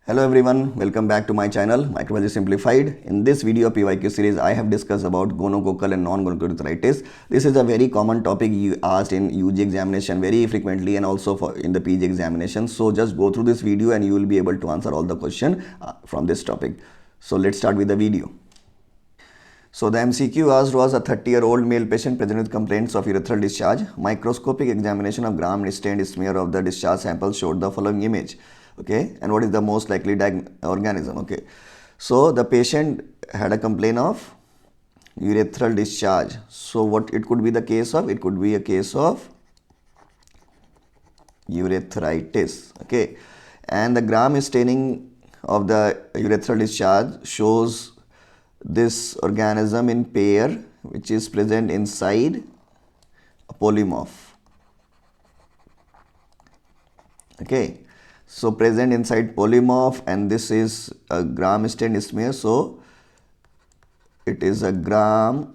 Hello everyone, welcome back to my channel Microbiology Simplified. In this video PYQ series, I have discussed about gonococcal and non-gonococcal urethritis. This is a very common topic you asked in UG examination very frequently and also in the PG examination. So just go through this video and you will be able to answer all the question from this topic. So let's start with the video. So the MCQ asked was a 30-year-old male patient present with complaints of urethral discharge. Microscopic examination of gram stained smear of the discharge sample showed the following image. Okay, and what is the most likely organism? Okay, so the patient had a complaint of urethral discharge. So what it could be the case of? It could be a case of urethritis. Okay, and the gram staining of the urethral discharge shows this organism in pair which is present inside a polymorph. Okay, so present inside polymorph, and this is a gram stained smear, so it is a gram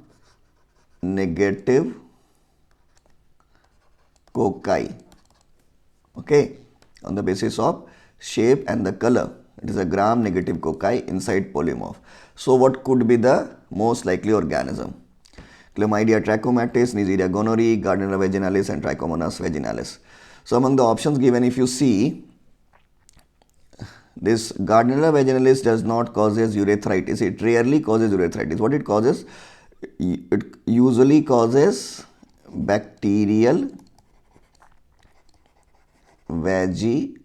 negative cocci. Okay, on the basis of shape and the color, it is a gram negative cocci inside polymorph. So what could be the most likely organism? Chlamydia trachomatis, Neisseria gonorrhoeae, Gardnerella vaginalis and Trichomonas vaginalis. So among the options given, if you see, this Gardnerella vaginalis does not causes urethritis. It rarely causes urethritis. What it causes? It usually causes bacterial vaginosis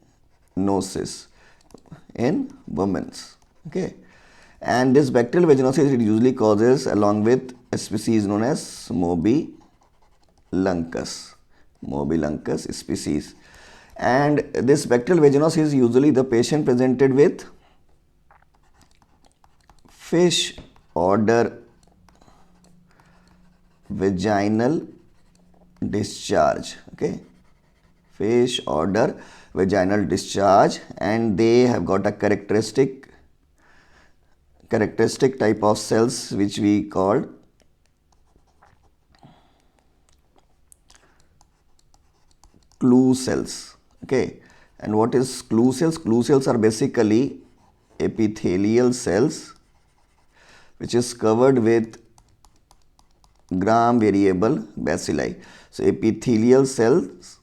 in women. Okay, and this bacterial vaginosis it usually causes along with a species known as Mobiluncus species. And this bacterial vaginosis is usually the patient presented with fish odor vaginal discharge. Okay, fish odor vaginal discharge, and they have got a characteristic type of cells which we call clue cells. Okay, and what is clue cells? Clue cells are basically epithelial cells which is covered with gram variable bacilli. So epithelial cells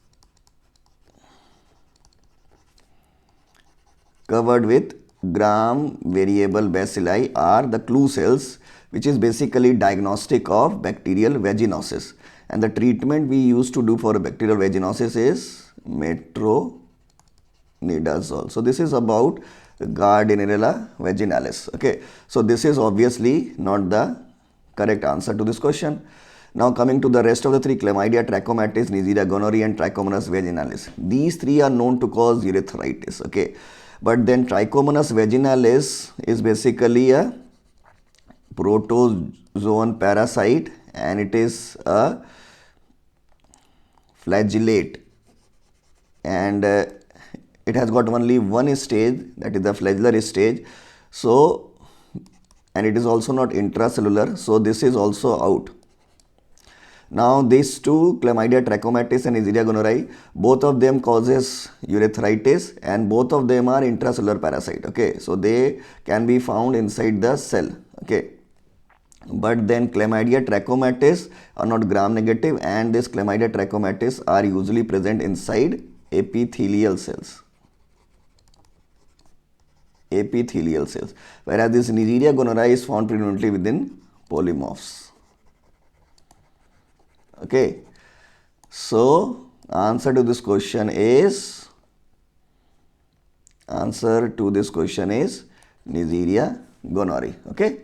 covered with gram variable bacilli are the clue cells, which is basically diagnostic of bacterial vaginosis. And the treatment we used to do for bacterial vaginosis is metronidazole. So this is about Gardnerella vaginalis. Okay, so this is obviously not the correct answer to this question. Now coming to the rest of the three, Chlamydia trachomatis, Neisseria gonorrhoeae and Trichomonas vaginalis. These three are known to cause urethritis. Okay, but then Trichomonas vaginalis is basically a protozoan parasite, and it is a flagellate, and it has got only one stage, that is the flagellar stage. So, and it is also not intracellular, so this is also out. Now these two, Chlamydia trachomatis and Neisseria gonorrhoeae, both of them causes urethritis and both of them are intracellular parasite. Okay, so they can be found inside the cell. Okay, but then Chlamydia trachomatis are not gram negative, and this Chlamydia trachomatis are usually present inside epithelial cells. Whereas this Neisseria gonorrhoeae is found predominantly within polymorphs. Okay, so answer to this question is Neisseria gonorrhoeae. Okay,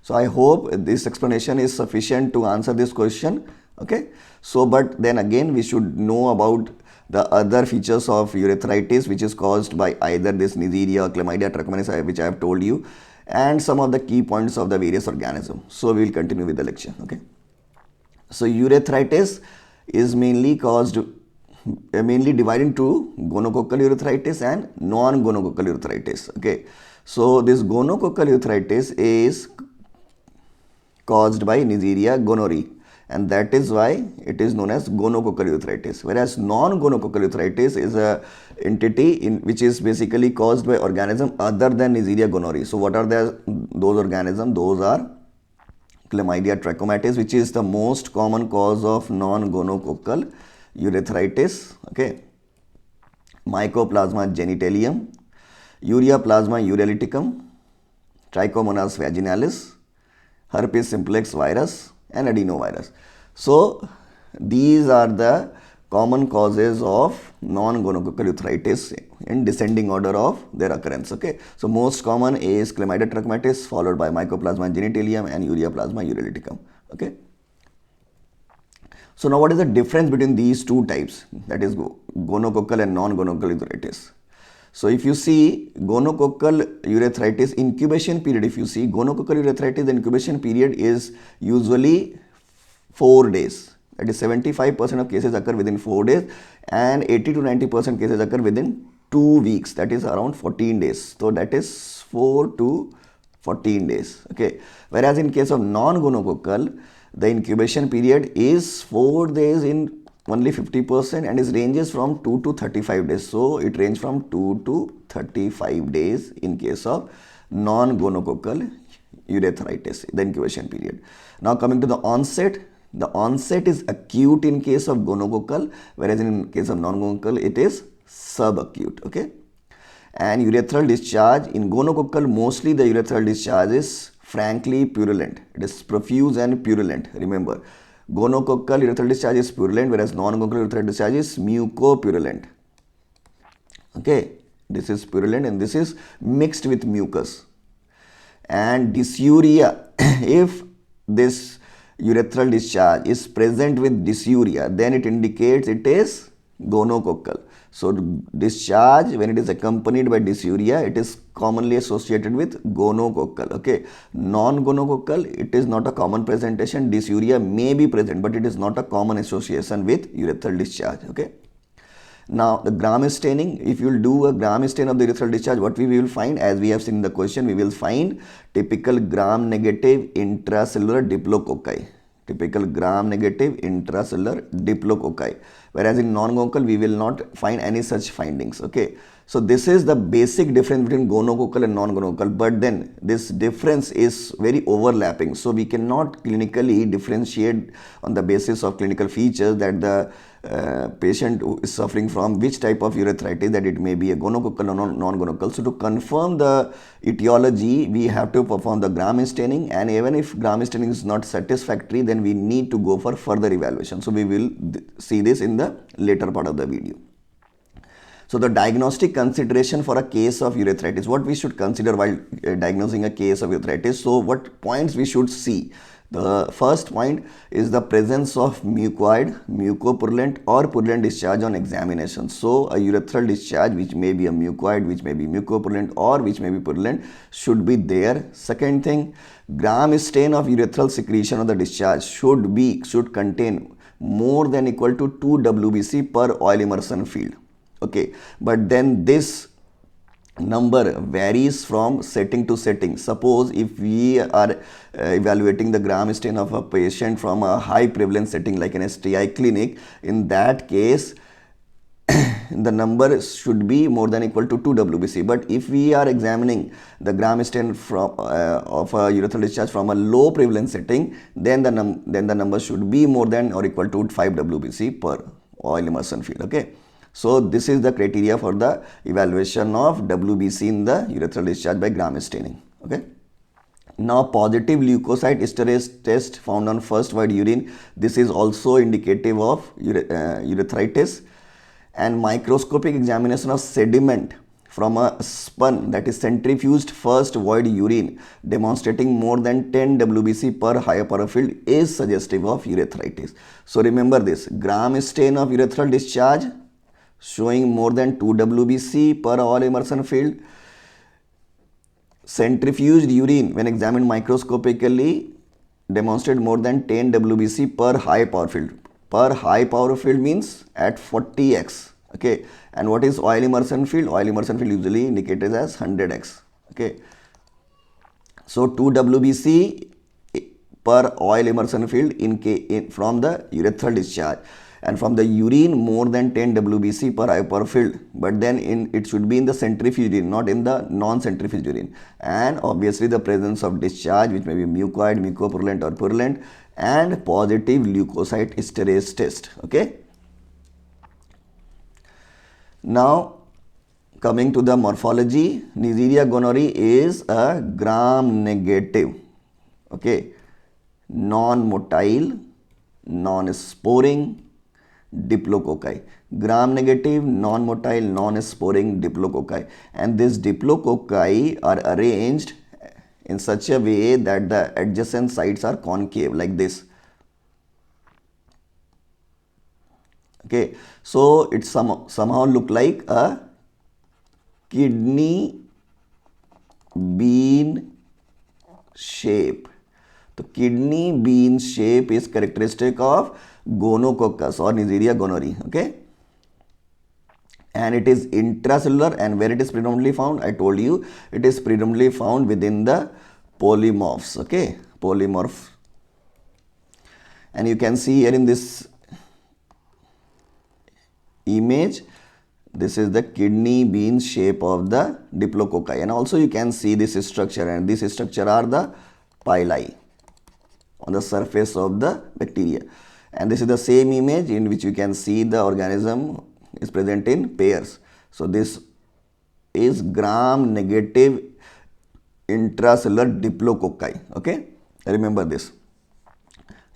so I hope this explanation is sufficient to answer this question. Okay, so but then again we should know about the other features of urethritis which is caused by either this Neisseria or Chlamydia trachomatis, which I have told you, and some of the key points of the various organisms. So we will continue with the lecture. Okay, so urethritis is mainly divided into gonococcal urethritis and non-gonococcal urethritis. Okay, so this gonococcal urethritis is caused by Neisseria gonorrhoeae, and that is why it is known as gonococcal urethritis. Whereas non-gonococcal urethritis is a entity in which is basically caused by organism other than Neisseria gonorrhoeae. So what are those organisms? Those are Chlamydia trachomatis, which is the most common cause of non-gonococcal urethritis. Okay, Mycoplasma genitalium, Ureaplasma urealyticum, Trichomonas vaginalis, herpes simplex virus, and adenovirus. So these are the common causes of non-gonococcal urethritis in descending order of their occurrence. Okay, so most common is Chlamydia trachomatis, followed by Mycoplasma genitalium and Ureaplasma urealyticum. Okay. So now what is the difference between these two types, that is gonococcal and non-gonococcal urethritis? So if you see gonococcal urethritis incubation period, if you see gonococcal urethritis, the incubation period is usually 4 days. That is 75% of cases occur within 4 days and 80 to 90% cases occur within 2 weeks, that is around 14 days. So that is 4 to 14 days. Okay. Whereas in case of non-gonococcal, the incubation period is 4 days in only 50% and it ranges from 2 to 35 days. So it ranges from 2 to 35 days in case of non-gonococcal urethritis, the incubation period. Now coming to the onset is acute in case of gonococcal, whereas in case of non-gonococcal it is subacute. Okay. And urethral discharge in gonococcal, mostly the urethral discharge is frankly purulent. It is profuse and purulent. Remember, gonococcal urethral discharge is purulent, whereas non-gonococcal urethral discharge is mucopurulent. Okay, this is purulent and this is mixed with mucus. And dysuria, if this urethral discharge is present with dysuria, then it indicates it is gonococcal. So discharge, when it is accompanied by dysuria, it is commonly associated with gonococcal. Okay, non-gonococcal, it is not a common presentation. Dysuria may be present, but it is not a common association with urethral discharge. Okay. Now the Gram staining, if you will do a Gram stain of the urethral discharge, what we will find, as we have seen in the question, we will find typical Gram negative intracellular diplococci. Typical Gram negative intracellular diplococci. Whereas in non-gonococcal, we will not find any such findings. Okay. So this is the basic difference between gonococcal and non-gonococcal, but then this difference is very overlapping. So we cannot clinically differentiate on the basis of clinical features that the patient who is suffering from which type of urethritis, that it may be a gonococcal or non-gonococcal. So to confirm the etiology, we have to perform the Gram staining, and even if Gram staining is not satisfactory, then we need to go for further evaluation. So we will see this in the later part of the video. So the diagnostic consideration for a case of urethritis, what we should consider while diagnosing a case of urethritis. So what points we should see? The first point is the presence of mucoid, mucopurulent or purulent discharge on examination. So a urethral discharge which may be a mucoid, which may be mucopurulent or which may be purulent should be there. Second thing, Gram stain of urethral secretion of the discharge should contain more than equal to 2 WBC per oil immersion field. Okay, but then this number varies from setting to setting. Suppose if we are evaluating the Gram stain of a patient from a high prevalence setting like an STI clinic, in that case the number should be more than equal to 2 WBC. But if we are examining the Gram stain from of a urethral discharge from a low prevalence setting, then the number should be more than or equal to 5 WBC per oil immersion field. Okay. So this is the criteria for the evaluation of WBC in the urethral discharge by Gram staining. Okay. Now positive leukocyte esterase test found on first void urine. This is also indicative of urethritis. And microscopic examination of sediment from a spun, that is centrifuged first void urine, demonstrating more than 10 WBC per higher power field is suggestive of urethritis. So remember this, Gram stain of urethral discharge showing more than 2 WBC per oil immersion field. Centrifuged urine when examined microscopically demonstrate more than 10 WBC per high power field. Per high power field means at 40x. Okay. And what is oil immersion field? Oil immersion field usually indicated as 100x. Okay. So 2 WBC per oil immersion field from the urethral discharge, and from the urine more than 10 WBC per field, but then it should be in the centrifuge urine, not in the non-centrifuge urine. And obviously the presence of discharge, which may be mucoid, mucopurulent or purulent, and positive leukocyte esterase test. Okay. Now coming to the morphology, Neisseria gonorrhoeae is a gram-negative, okay, non-motile, non-sporing diplococci. Gram-negative, non-motile, non-sporing diplococci, and these diplococci are arranged in such a way that the adjacent sides are concave like this. Okay, so it somehow look like a kidney bean shape. The kidney bean shape is characteristic of gonococcus or Neisseria gonorrhoeae. Okay, and it is intracellular, and where it is predominantly found, I told you it is predominantly found within the polymorphs. Okay, polymorph, and you can see here in this image, this is the kidney bean shape of the diplococci, and also you can see this structure, and this structure are the pili on the surface of the bacteria. And this is the same image in which you can see the organism is present in pairs. So this is gram-negative intracellular diplococci. Okay, remember this.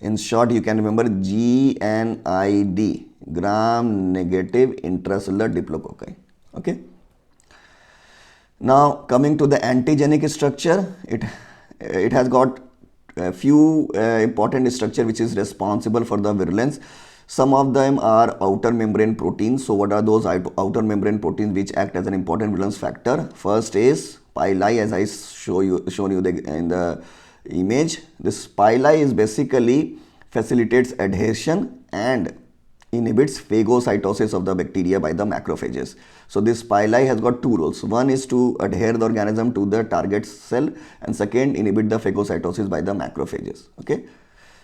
In short, you can remember GNID, gram-negative intracellular diplococci. Okay. Now coming to the antigenic structure, it has got a few important structure which is responsible for the virulence. Some of them are outer membrane proteins. So what are those outer membrane proteins which act as an important virulence factor? First is pili, as I shown you in the image. This pili is basically facilitates adhesion and inhibits phagocytosis of the bacteria by the macrophages. So this pili has got two roles. One is to adhere the organism to the target cell, and second, inhibit the phagocytosis by the macrophages. Okay.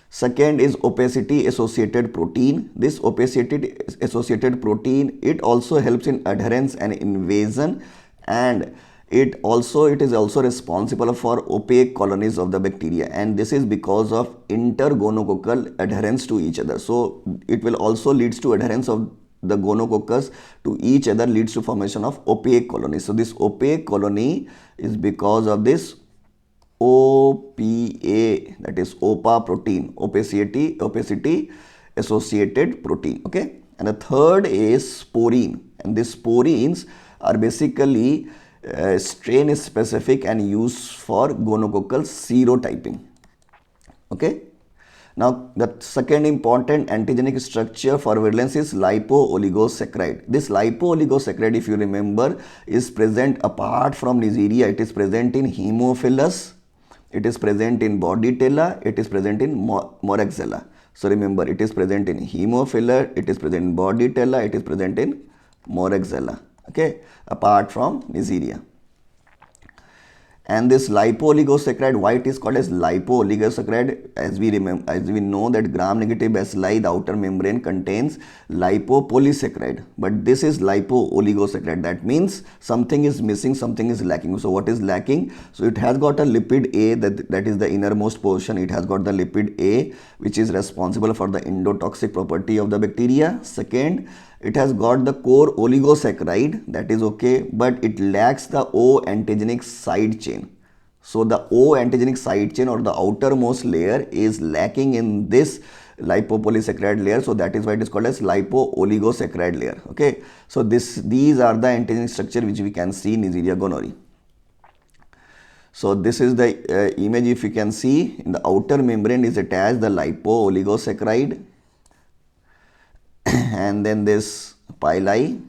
Second is opacity associated protein. This opacity associated protein, it also helps in adherence and invasion, and it is also responsible for opaque colonies of the bacteria, and this is because of intergonococcal adherence to each other. So it will also leads to adherence of the gonococcus to each other, leads to formation of opaque colonies. So this opaque colony is because of this OPA, that is OPA protein, opacity associated protein. Okay, and the third is sporine, and these sporines are basically strain specific and used for gonococcal serotyping. Okay. Now the second important antigenic structure for virulence is lipo-oligosaccharide. This lipo-oligosaccharide, if you remember, is present apart from Neisseria. It is present in Haemophilus, it is present in Bordetella, it is present in Moraxella. So remember, it is present in Haemophilus, it is present in Bordetella, it is present in Moraxella. Okay, apart from Neisseria. And this lipo-oligosaccharide, why it is called as lipo-oligosaccharide? As we know that gram-negative bacilli, the outer membrane contains lipopolysaccharide, but this is lipo-oligosaccharide. That means something is missing, something is lacking. So what is lacking? So it has got a lipid A, that is the innermost portion. It has got the lipid A, which is responsible for the endotoxic property of the bacteria. Second, it has got the core oligosaccharide, that is okay, but it lacks the O antigenic side chain. So the O antigenic side chain or the outermost layer is lacking in this lipopolysaccharide layer, so that is why it is called as lipo-oligosaccharide layer. Okay, so these are the antigenic structure which we can see in Neisseria gonorrhoeae. So this is the image. If you can see, in the outer membrane is attached the lipo-oligosaccharide, and then this pili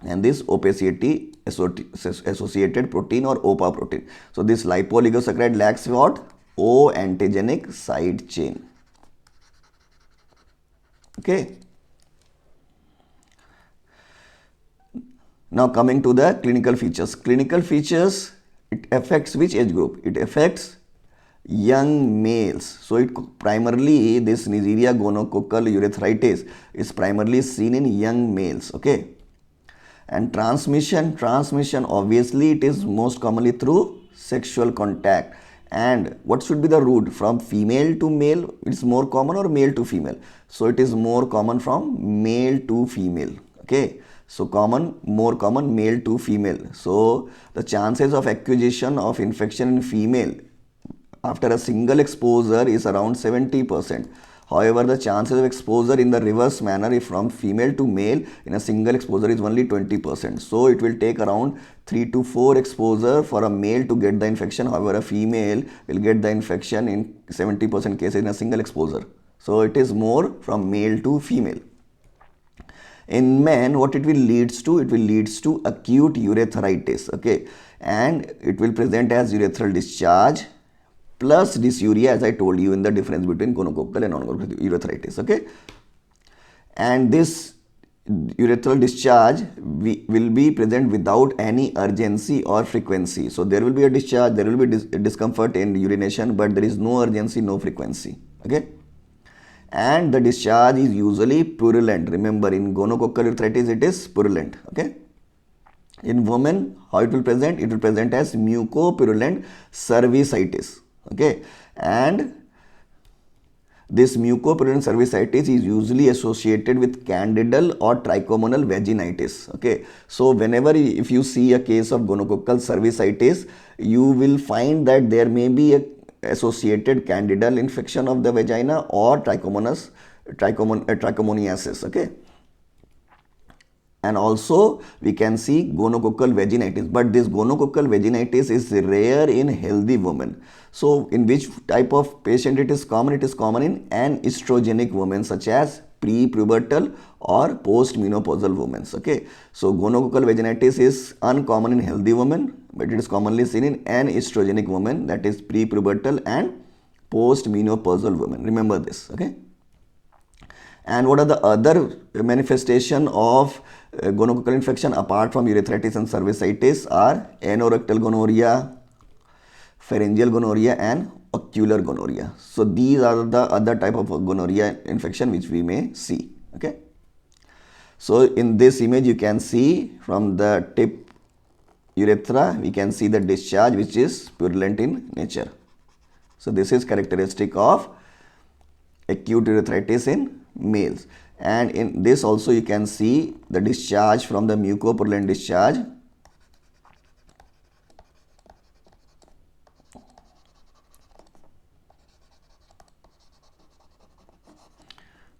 and this opacity associated protein or OPA protein. So this lipo-oligosaccharide lacks what? O antigenic side chain. Okay. Now coming to the clinical features. Clinical features, it affects which age group? It affects young males. So it primarily, this Neisseria gonococcal urethritis is primarily seen in young males. Okay. And transmission obviously it is most commonly through sexual contact. And what should be the route? From female to male it's more common, or male to female? So it is more common from male to female. Okay, so more common male to female. So the chances of acquisition of infection in female after a single exposure is around 70%. However, the chances of exposure in the reverse manner, if from female to male in a single exposure, is only 20%. So it will take around 3 to 4 exposure for a male to get the infection. However, a female will get the infection in 70% cases in a single exposure. So it is more from male to female. In men, what it will leads to? It will leads to acute urethritis. Okay, and it will present as urethral discharge plus dysuria, as I told you in the difference between gonococcal and non-gonococcal urethritis. Okay, and this urethral discharge will be present without any urgency or frequency. So there will be a discharge, there will be discomfort in urination, but there is no urgency, no frequency. Okay, and the discharge is usually purulent. Remember, in gonococcal urethritis it is purulent. Okay, in women, how it will present? It will present as mucopurulent cervicitis. Okay, and this mucopurulent cervicitis is usually associated with candidal or trichomonal vaginitis. Okay, so whenever if you see a case of gonococcal cervicitis, you will find that there may be a associated candidal infection of the vagina or trichomoniasis. Okay, and also we can see gonococcal vaginitis, but this gonococcal vaginitis is rare in healthy women. So in which type of patient it is common? It is common in anestrogenic women, such as pre-pubertal or post-menopausal women. Okay, so gonococcal vaginitis is uncommon in healthy women, but it is commonly seen in anestrogenic women, that is pre-pubertal and post-menopausal women. Remember this. Okay, and what are the other manifestation of gonococcal infection apart from urethritis and cervicitis? Are anorectal gonorrhea, pharyngeal gonorrhea, and ocular gonorrhea. So these are the other type of gonorrhea infection which we may see. Okay, so in this image you can see from the tip urethra we can see the discharge which is purulent in nature. So this is characteristic of acute urethritis in males. And in this also you can see the discharge from the mucopurulent discharge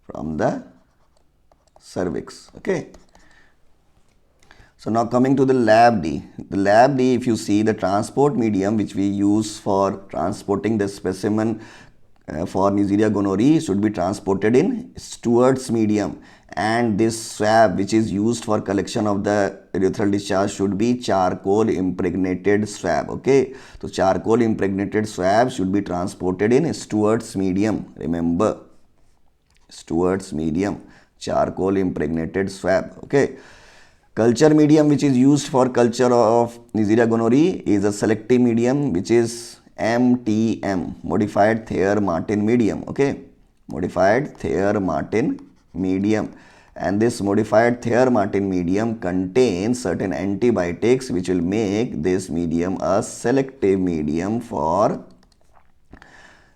from the cervix. Okay, so now coming to the lab D. The lab D, if you see, the transport medium which we use for transporting the specimen for Neisseria gonorrhoeae should be transported in Stewart's medium, and this swab which is used for collection of the urethral discharge should be charcoal impregnated swab. Okay, so charcoal impregnated swab should be transported in Stewart's medium. Remember, Stewart's medium, charcoal impregnated swab. Okay, culture medium which is used for culture of Neisseria gonorrhoeae is a selective medium which is MTM, modified Thayer-Martin medium. Okay, modified Thayer-Martin medium, and this modified Thayer-Martin medium contains certain antibiotics which will make this medium a selective medium for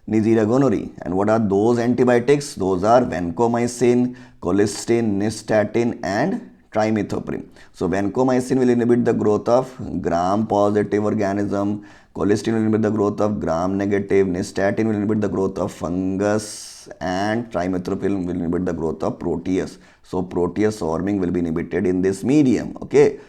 Neisseria gonorrhoeae. And what are those antibiotics? Those are vancomycin, colistin, nystatin, and trimethoprim. So vancomycin will inhibit the growth of gram-positive organism, colistin will inhibit the growth of gram-negative, nystatin will inhibit the growth of fungus, and trimethoprim will inhibit the growth of proteus. So proteus swarming will be inhibited in this medium. Okay,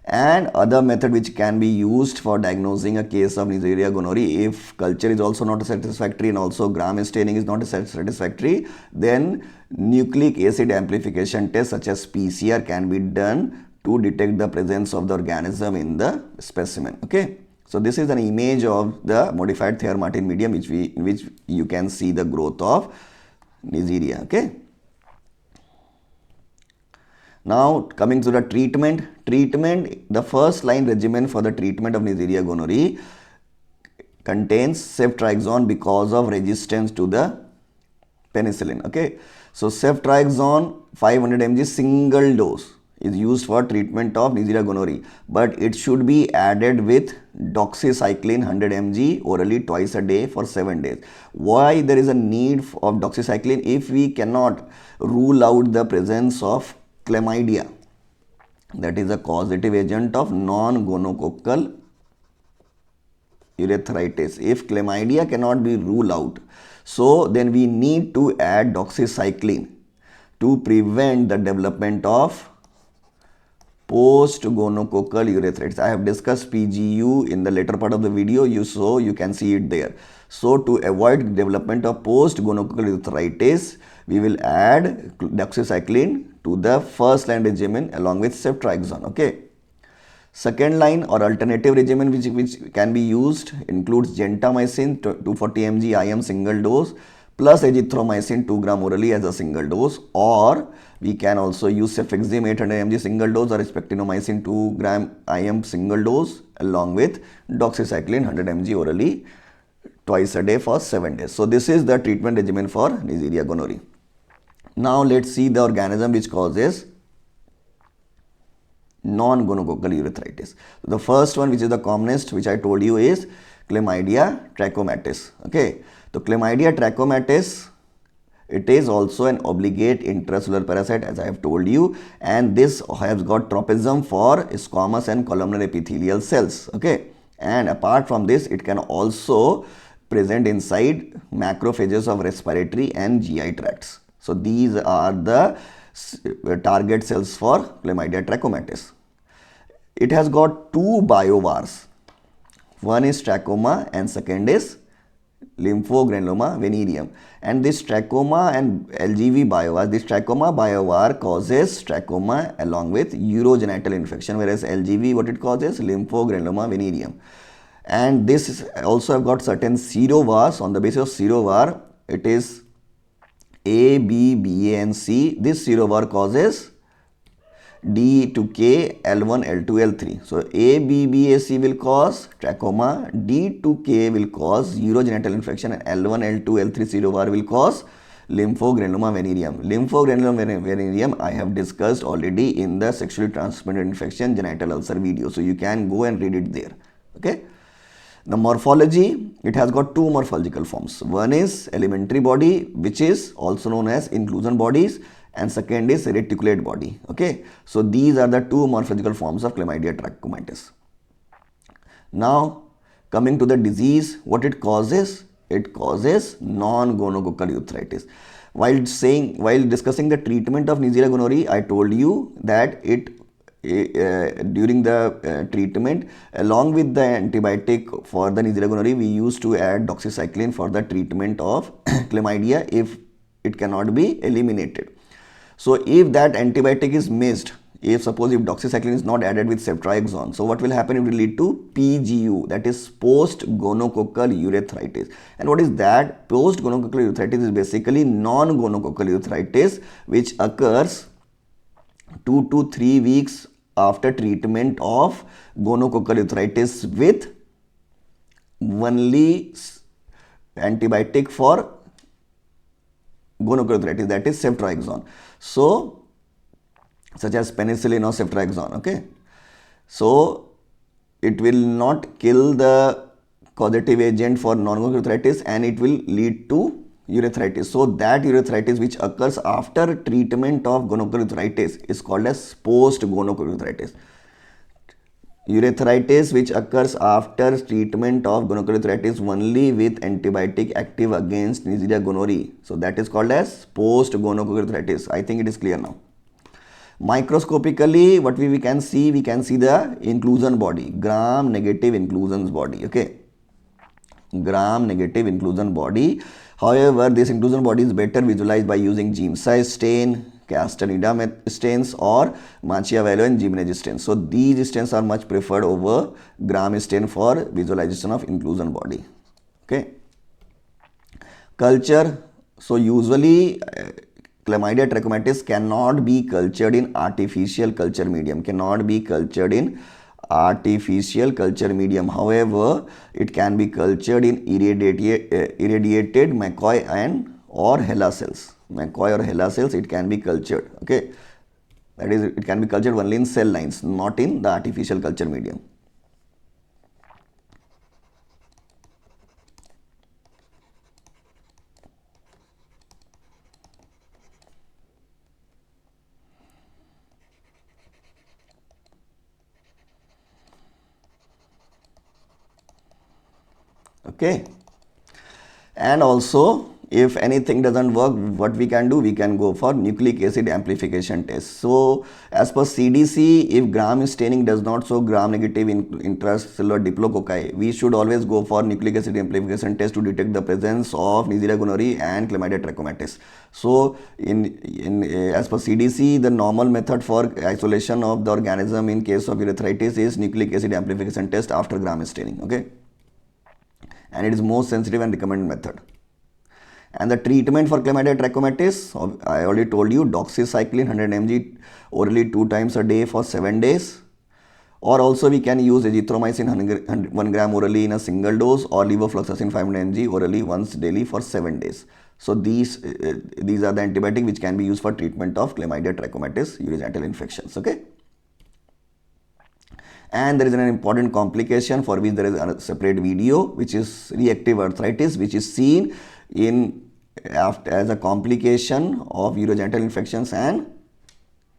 and other method which can be used for diagnosing a case of Neisseria gonorrhoeae, if culture is also not satisfactory and also gram staining is not satisfactory, then nucleic acid amplification test such as PCR can be done to detect the presence of the organism in the specimen. Okay, so this is an image of the modified Thayer-Martin medium in which you can see the growth of Neisseria. Okay, now coming to the treatment, the first line regimen for the treatment of Neisseria gonorrhoeae contains ceftriaxone because of resistance to the penicillin. Okay, so ceftriaxone 500 mg single dose is used for treatment of Neisseria gonorrhoeae, but it should be added with doxycycline 100 mg orally twice a day for 7 days. Why there is a need of doxycycline? If we cannot rule out the presence of chlamydia, that is a causative agent of non-gonococcal urethritis. If chlamydia cannot be ruled out, so then we need to add doxycycline to prevent the development of post-gonococcal urethritis. I have discussed PGU in the later part of the video, so you can see it there. So to avoid development of post-gonococcal urethritis, we will add doxycycline to the first line regimen along with ceftriaxone. Okay. Second line or alternative regimen which can be used includes gentamicin 240 mg IM single dose plus azithromycin 2 gram orally as a single dose, or we can also use cefixime 800 mg single dose or spectinomycin 2 gram IM single dose along with doxycycline 100 mg orally twice a day for 7 days. So this is the treatment regimen for Neisseria gonorrhoeae. Now let's see the organism which causes non-gonococcal urethritis. The first one, which is the commonest, which I told you, is Chlamydia trachomatis. Okay, so Chlamydia trachomatis, it is also an obligate intracellular parasite, as I have told you, and this has got tropism for squamous and columnar epithelial cells. Okay, and apart from this, it can also present inside macrophages of respiratory and GI tracts. So these are the target cells for Chlamydia trachomatis. It has got two biovars. One is trachoma and second is lymphogranuloma venereum. And this trachoma and LGV biovar, this trachoma biovar causes trachoma along with urogenital infection, whereas LGV, what it causes? Lymphogranuloma venereum. And this also have got certain serovars. On the basis of serovar, it is A, B, B, A and C. This serovar causes D to K, L1, L2, L3. So A, B, B, A, C will cause trachoma, D to K will cause urogenital infection, and L1, L2, L3 serovar will cause lymphogranuloma venereum. Lymphogranuloma venereum I have discussed already in the sexually transmitted infection genital ulcer video. So you can go and read it there. Okay. The morphology, it has got two morphological forms. One is elementary body, which is also known as inclusion bodies, and second is reticulate body. Okay, so these are the two morphological forms of Chlamydia trachomatis. Now coming to the disease, what it causes? It causes non-gonococcal urethritis. While discussing the treatment of Neisseria gonorrhoeae, I told you that during the treatment, along with the antibiotic for the Neisseria gonorrhoeae, we used to add doxycycline for the treatment of chlamydia if it cannot be eliminated. So if that antibiotic is missed, if doxycycline is not added with ceftriaxone, so what will happen? It will lead to PGU, that is post-gonococcal urethritis. And what is that? Post-gonococcal urethritis is basically non-gonococcal urethritis, which occurs 2 to 3 weeks after treatment of gonococcal urethritis with only antibiotic for gonococcal urethritis, that is ceftriaxone. So such as penicillin or ceftriaxone. Okay, so it will not kill the causative agent for non-gonococcal urethritis and it will lead to urethritis. So that urethritis which occurs after treatment of gonococcal urethritis is called as post-gonococcal urethritis. Urethritis which occurs after treatment of gonococcal urethritis only with antibiotic active against Neisseria gonorrhoeae, so that is called as post-gonococcal urethritis. I think it is clear now. Microscopically, what we can see the inclusion body, gram-negative inclusions body. Okay, gram-negative inclusion body. However, this inclusion body is better visualized by using Giemsa stain, Castaneda stains or Machiavello and Gimenez stains. So these stains are much preferred over gram stain for visualization of inclusion body. Okay. Culture. So usually Chlamydia trachomatis cannot be cultured in artificial culture medium, cannot be cultured in artificial culture medium. However, it can be cultured in irradiated McCoy and or HeLa cells. McCoy or HeLa cells, it can be cultured. Okay, that is, it can be cultured only in cell lines, not in the artificial culture medium. Okay, and also if anything doesn't work, what we can do, we can go for nucleic acid amplification test. So as per CDC, if gram staining does not show gram negative intracellular diplococci, we should always go for nucleic acid amplification test to detect the presence of Neisseria gonorrhoeae and Chlamydia trachomatis. So as per CDC, the normal method for isolation of the organism in case of urethritis is nucleic acid amplification test after gram staining. Okay, and it is most sensitive and recommended method. And the treatment for Chlamydia trachomatis, I already told you, doxycycline 100 mg orally 2 times a day for 7 days. Or also we can use azithromycin 1 gram orally in a single dose, or levofloxacin 500 mg orally once daily for 7 days. So these are the antibiotics which can be used for treatment of Chlamydia trachomatis urogenital infections. Okay. And there is an important complication for which there is a separate video, which is reactive arthritis, which is seen in as a complication of urogenital infections and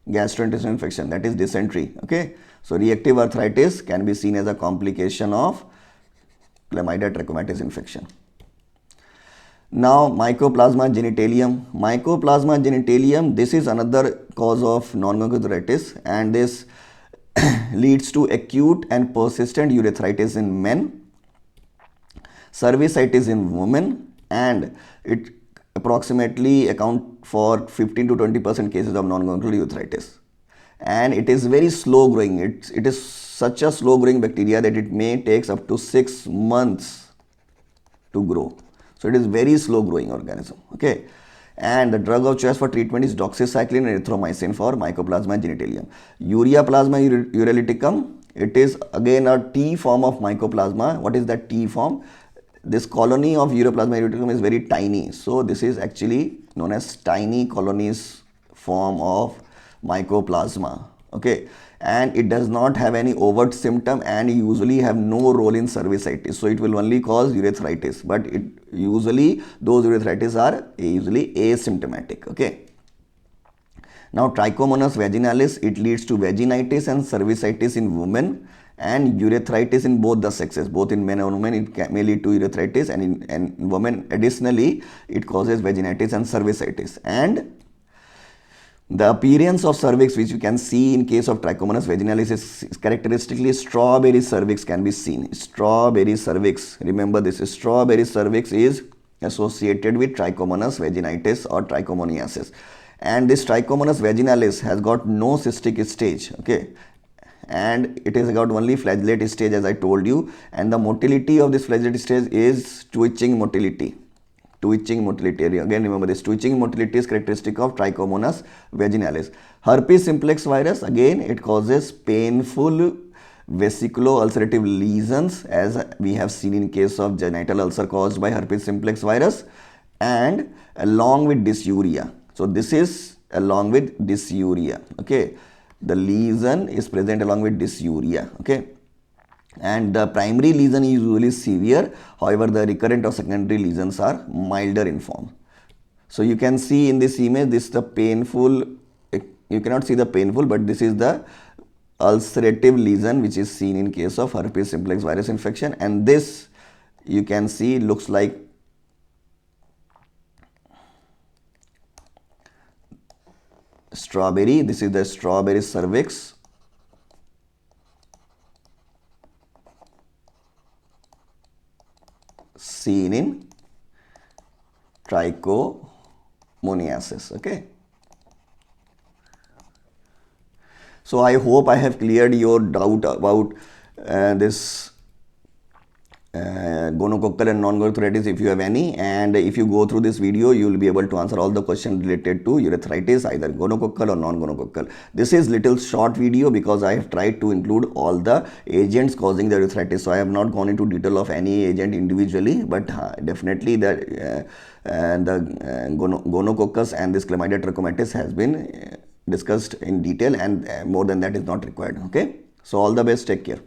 gastrointestinal infection, that is dysentery. Okay, so reactive arthritis can be seen as a complication of Chlamydia trachomatis infection. Now Mycoplasma genitalium. Mycoplasma genitalium, this is another cause of non-gonococcal urethritis, and this leads to acute and persistent urethritis in men, cervicitis in women, and it approximately account for 15 to 20% cases of non-gonococcal urethritis. And it is very slow growing. It is such a slow growing bacteria that it may take up to 6 months to grow. So it is very slow growing organism. Okay. And the drug of choice for treatment is doxycycline and erythromycin for Mycoplasma genitalium. Ureaplasma urolithecum, it is again a T form of Mycoplasma. What is that T form? This colony of Ureaplasma urolithecum is very tiny. So this is actually known as tiny colonies form of Mycoplasma. Okay, and it does not have any overt symptom and usually have no role in cervicitis. So it will only cause urethritis, but it usually those urethritis are usually asymptomatic. Okay. Now Trichomonas vaginalis, it leads to vaginitis and cervicitis in women, and urethritis in both the sexes, both in men and women. It may lead to urethritis, and in women additionally it causes vaginitis and cervicitis. And the appearance of cervix, which you can see in case of Trichomonas vaginalis, is characteristically strawberry cervix can be seen. Strawberry cervix, remember this, strawberry cervix is associated with Trichomonas vaginitis or trichomoniasis. And this Trichomonas vaginalis has got no cystic stage. Okay, and it has got only flagellate stage, as I told you, and the motility of this flagellate stage is twitching motility. Twitching motility. Again, remember this twitching motility is characteristic of Trichomonas vaginalis. Herpes simplex virus, again it causes painful vesiculo-ulcerative lesions, as we have seen in case of genital ulcer caused by herpes simplex virus, and along with dysuria. So this is along with dysuria. Okay, the lesion is present along with dysuria. Okay, and the primary lesion is usually severe. However, the recurrent or secondary lesions are milder in form. So you can see in this image, this is the painful, you cannot see the painful, but this is the ulcerative lesion which is seen in case of herpes simplex virus infection, and this you can see looks like strawberry. This is the strawberry cervix. Seen in trichomoniasis. Okay, so I hope I have cleared your doubt about this gonococcal and non-gonococcal if you have any, and if you go through this video you will be able to answer all the questions related to urethritis, either gonococcal or non-gonococcal. This is little short video because I have tried to include all the agents causing the urethritis, so I have not gone into detail of any agent individually, but definitely the gonococcus and this chlamydia trachomatis has been discussed in detail, and more than that is not required. Okay, so all the best, take care.